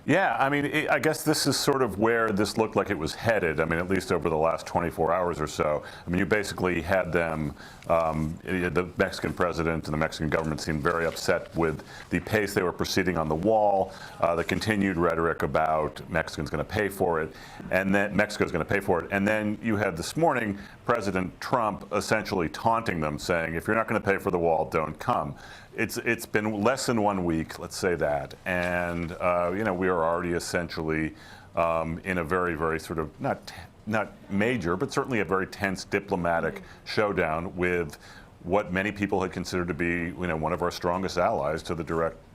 Yeah, I mean, I guess this is sort of where this looked like it was headed. I mean, at least over the last 24 hours or so. I mean, you basically had them, the Mexican president and the Mexican government seemed very upset with the pace they were proceeding on the wall, the continued rhetoric about Mexico's going to pay for it, and then Mexico's going to pay for it. And then you had this morning President Trump essentially taunting them, saying, if you're not going to pay for the wall, don't come. It's been less than 1 week, let's say that, and we are already essentially in a very, very sort of not major, but certainly a very tense diplomatic showdown with what many people had considered to be one of our strongest allies to the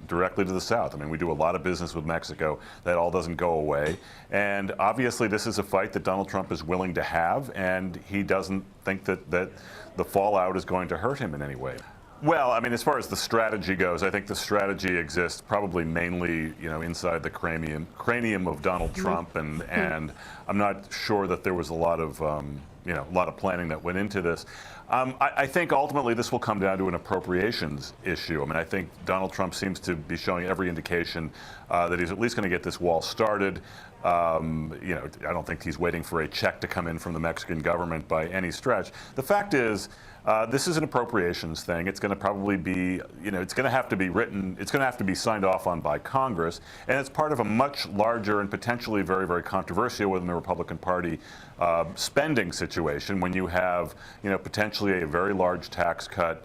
directly to the south. I mean, we do a lot of business with Mexico. That all doesn't go away, and obviously this is a fight that Donald Trump is willing to have, and he doesn't think that the fallout is going to hurt him in any way. Well, I mean, as far as the strategy goes, I think the strategy exists probably mainly, inside the cranium of Donald Trump, and I'm not sure that there was a lot of planning that went into this. I think ultimately this will come down to an appropriations issue. I mean, I think Donald Trump seems to be showing every indication that he's at least going to get this wall started. I don't think he's waiting for a check to come in from the Mexican government by any stretch. The fact is, this is an appropriations thing. It's going to probably be, it's going to have to be written, it's going to have to be signed off on by Congress, and it's part of a much larger and potentially very, very controversial within the Republican Party spending situation when you have, potentially a very large tax cut.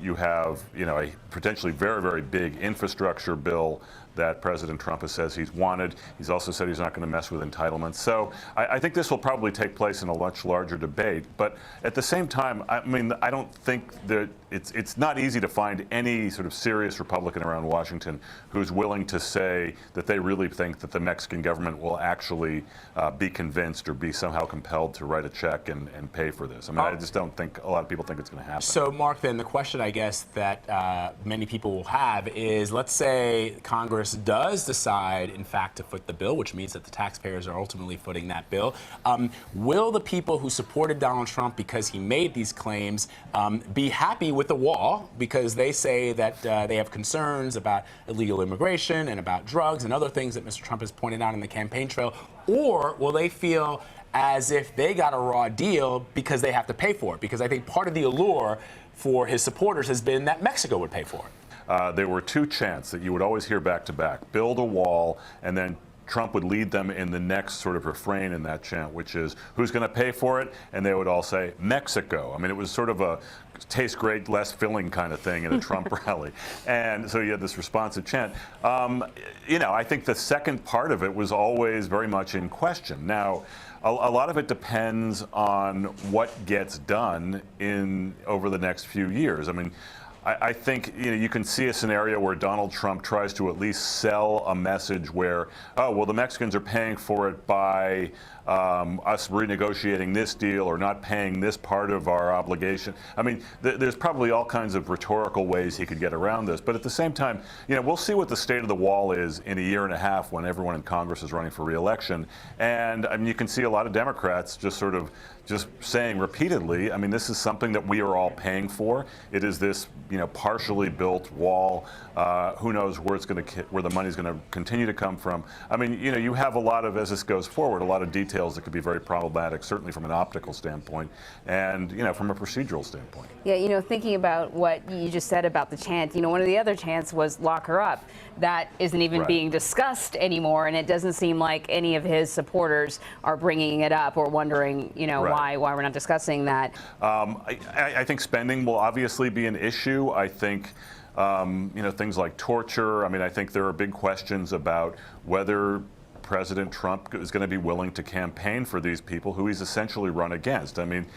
You have, a potentially very, very big infrastructure bill that President Trump says he's wanted. He's also said he's not going to mess with entitlements. So I think this will probably take place in a much larger debate. But at the same time, I mean, I don't think that it's not easy to find any sort of serious Republican around Washington who's willing to say that they really think that the Mexican government will actually be convinced or be somehow compelled to write a check and pay for this. I mean, I just don't think a lot of people think it's going to happen. So, Mark, then the question I guess that many people will have is, let's say Congress does decide, in fact, to foot the bill, which means that the taxpayers are ultimately footing that bill. Will the people who supported Donald Trump because he made these claims be happy with the wall because they say that they have concerns about illegal immigration and about drugs and other things that Mr. Trump has pointed out in the campaign trail? Or will they feel as if they got a raw deal because they have to pay for it? Because I think part of the allure for his supporters has been that Mexico would pay for it. There were two chants that you would always hear back to back: build a wall, and then Trump would lead them in the next sort of refrain in that chant, which is, who's going to pay for it? And they would all say, Mexico. I mean, it was sort of a taste great, less filling kind of thing in a Trump rally. And so you had this responsive chant. I think the second part of it was always very much in question. Now, a lot of it depends on what gets done over the next few years. I mean, I think you can see a scenario where Donald Trump tries to at least sell a message where, oh, well, the Mexicans are paying for it by us renegotiating this deal or not paying this part of our obligation. I mean, there's probably all kinds of rhetorical ways he could get around this. But at the same time, we'll see what the state of the wall is in a year and a half when everyone in Congress is running for re-election. And I mean, you can see a lot of Democrats just saying repeatedly, I mean, this is something that we are all paying for. It is this, partially built wall. Who knows where the money's going to continue to come from? I mean, you have a lot of, as this goes forward, a lot of details that could be very problematic, certainly from an optical standpoint and, from a procedural standpoint. Yeah, thinking about what you just said about the chant, one of the other chants was lock her up. That isn't even being discussed anymore, and it doesn't seem like any of his supporters are bringing it up or wondering, why we're not discussing that. I think spending will obviously be an issue. I think things like torture. I mean, I think there are big questions about whether President Trump is going to be willing to campaign for these people who he's essentially run against. I mean,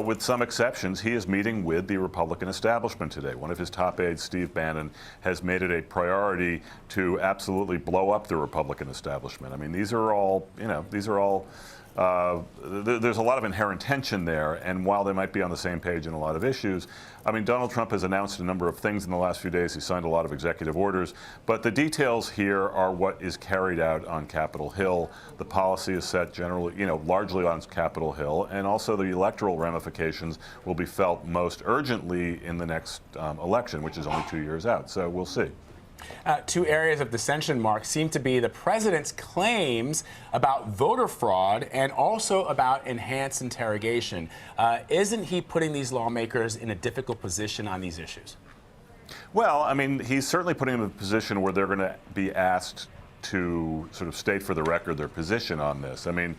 with some exceptions, he is meeting with the Republican establishment today. One of his top aides, Steve Bannon, has made it a priority to absolutely blow up the Republican establishment. I mean, there's a lot of inherent tension there, and while they might be on the same page in a lot of issues, I mean, Donald Trump has announced a number of things in the last few days. He signed a lot of executive orders, but the details here are what is carried out on Capitol Hill. The policy is set generally, largely on Capitol Hill, and also the electoral ramifications will be felt most urgently in the next election, which is only 2 years out. So we'll see. Two areas of dissension, Mark, seem to be the president's claims about voter fraud and also about enhanced interrogation. Isn't he putting these lawmakers in a difficult position on these issues? Well, I mean, he's certainly putting them in a position where they're going to be asked to sort of state for the record their position on this. I mean,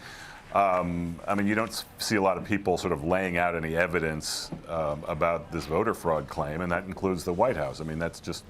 you don't see a lot of people sort of laying out any evidence about this voter fraud claim, and that includes the White House. I mean, that's just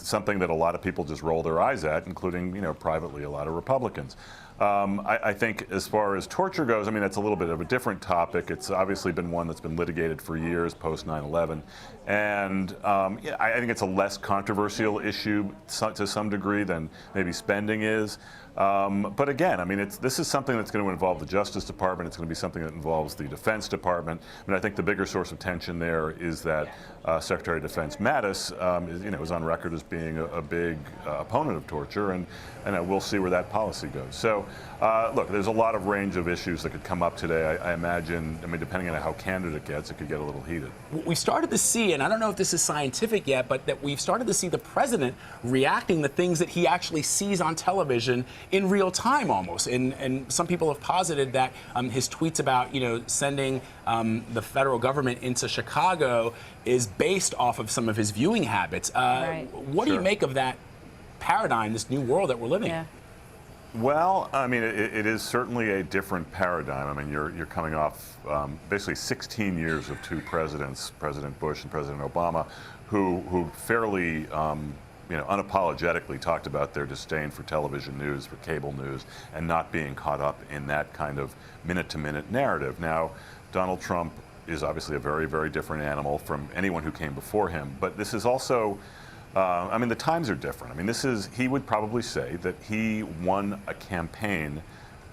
something that a lot of people just roll their eyes at, including, privately a lot of Republicans. I think as far as torture goes, I mean, that's a little bit of a different topic. It's obviously been one that's been litigated for years post 9/11. And I think it's a less controversial issue to some degree than maybe spending is. But again, I mean, this is something that's going to involve the Justice Department. It's going to be something that involves the Defense Department. I mean, I think the bigger source of tension there is that Secretary of Defense Mattis is on record as being a big opponent of torture, and we'll see where that policy goes. So, look, there's a lot of range of issues that could come up today. I imagine, I mean, depending on how candid it gets, it could get a little heated. We started to see, and I don't know if this is scientific yet, but that we've started to see the president reacting to things that he actually sees on television in real time almost. And some people have posited that his tweets about, sending the federal government into Chicago is based off of some of his viewing habits. Right. What do you make of that paradigm, this new world that we're living in? Well, I mean, it is certainly a different paradigm. I mean, you're coming off basically 16 years of two presidents, President Bush and President Obama, who fairly unapologetically talked about their disdain for television news, for cable news, and not being caught up in that kind of minute-to-minute narrative. Now, Donald Trump is obviously a very, very different animal from anyone who came before him, but this is also the times are different. I mean, he would probably say that he won a campaign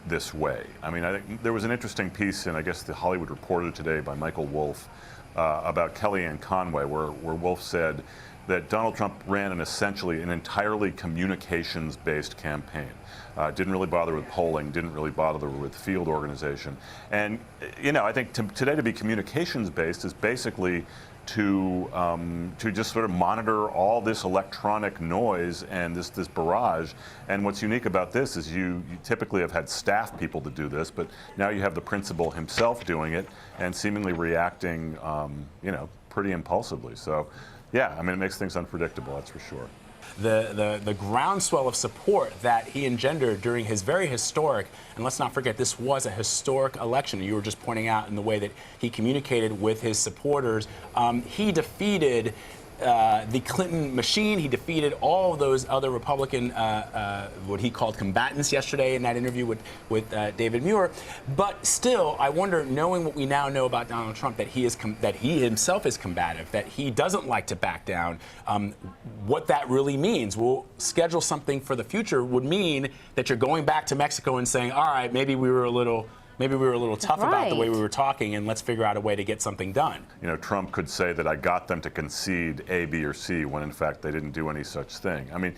this way. I mean, I think there was an interesting piece in, I guess, the Hollywood Reporter today by Michael Wolff about Kellyanne Conway, where Wolff said that Donald Trump ran essentially an entirely communications-based campaign. Didn't really bother with polling, didn't really bother with field organization. And, I think today to be communications-based is basically to just sort of monitor all this electronic noise and this barrage. And what's unique about this is you typically have had staff people to do this, but now you have the principal himself doing it and seemingly reacting, pretty impulsively. So, yeah, I mean, it makes things unpredictable, that's for sure. The groundswell of support that he engendered during his very historic, and let's not forget, this was a historic election. You were just pointing out in the way that he communicated with his supporters. He defeated the Clinton machine. He defeated all of those other Republican, what he called combatants yesterday in that interview with David Muir. But still, I wonder, knowing what we now know about Donald Trump, that he himself is combative, that he doesn't like to back down, what that really means. Well, schedule something for the future would mean that you're going back to Mexico and saying, all right, maybe we were a little tough about the way we were talking, and let's figure out a way to get something done. Trump could say that I got them to concede A, B, or C when in fact they didn't do any such thing. I mean,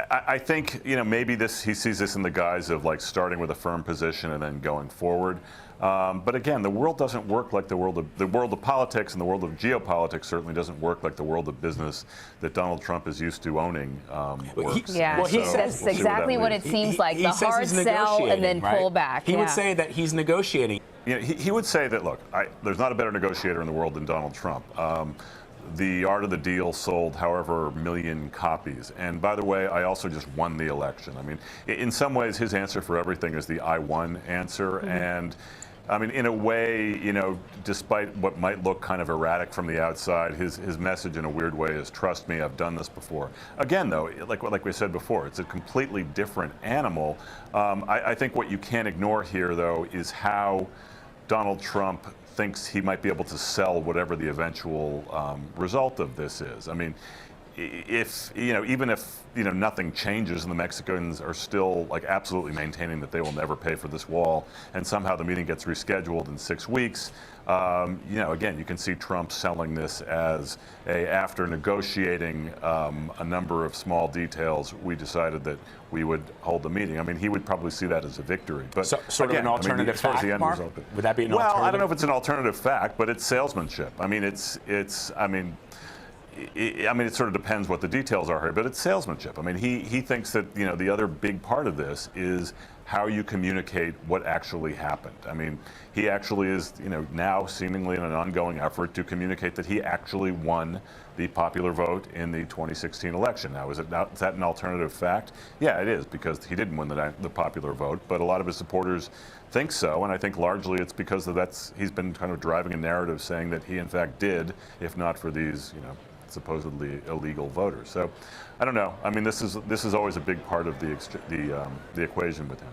I think, maybe he sees this in the guise of like starting with a firm position and then going forward. But again, the world doesn't work like the world of politics, and the world of geopolitics certainly doesn't work like the world of business that Donald Trump is used to owning. Works. That's exactly what it seems like. The hard sell and then pull back. He would say that he's negotiating. He would say that, look, there's not a better negotiator in the world than Donald Trump. The Art of the Deal sold however million copies. And by the way, I also just won the election. I mean, in some ways, his answer for everything is the I won answer. Mm-hmm. And I mean, in a way, despite what might look kind of erratic from the outside, his message in a weird way is, trust me, I've done this before. Again, though, like we said before, it's a completely different animal. I think what you can't ignore here, though, is how Donald Trump thinks he might be able to sell whatever the eventual result of this is. I mean, even if nothing changes and the Mexicans are still like absolutely maintaining that they will never pay for this wall, and somehow the meeting gets rescheduled in 6 weeks, again, you can see Trump selling this as after negotiating a number of small details, we decided that we would hold the meeting. I mean, he would probably see that as a victory. But sort of an alternative fact, Mark? Would that be an alternative? Well, I don't know if it's an alternative fact, but it's salesmanship. I mean, I mean, it sort of depends what the details are here, but it's salesmanship. I mean, he thinks that, you know, the other big part of this is how you communicate what actually happened. I mean, he actually is, you know, now seemingly in an ongoing effort to communicate that he actually won the popular vote in the 2016 election. Now, is that an alternative fact? Yeah, it is, because he didn't win the popular vote, but a lot of his supporters think so, and I think largely it's because he's been kind of driving a narrative saying that he in fact did, if not for these, you know, supposedly illegal voters. So, I don't know. I mean, this is always a big part of the equation with him.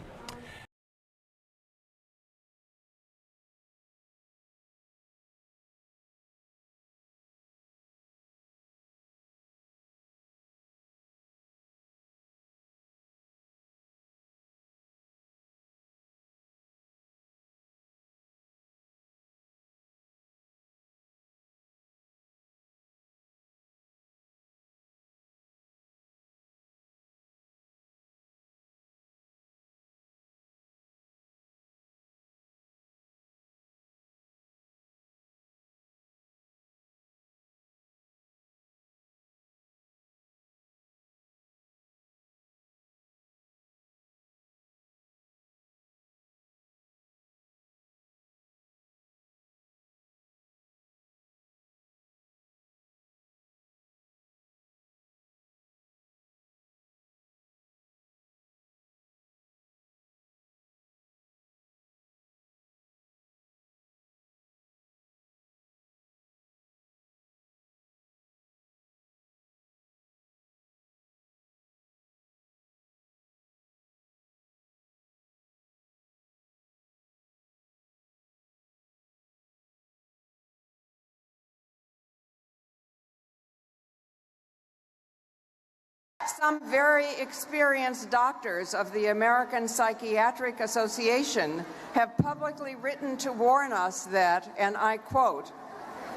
Some very experienced doctors of the American Psychiatric Association have publicly written to warn us that, and I quote,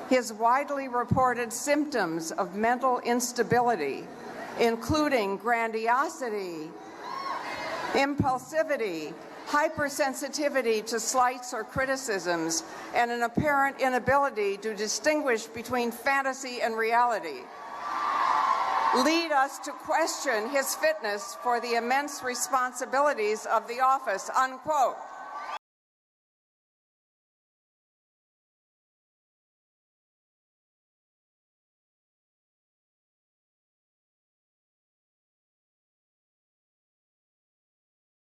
his widely reported symptoms of mental instability, including grandiosity, impulsivity, hypersensitivity to slights or criticisms, and an apparent inability to distinguish between fantasy and reality, lead us to question his fitness for the immense responsibilities of the office, unquote.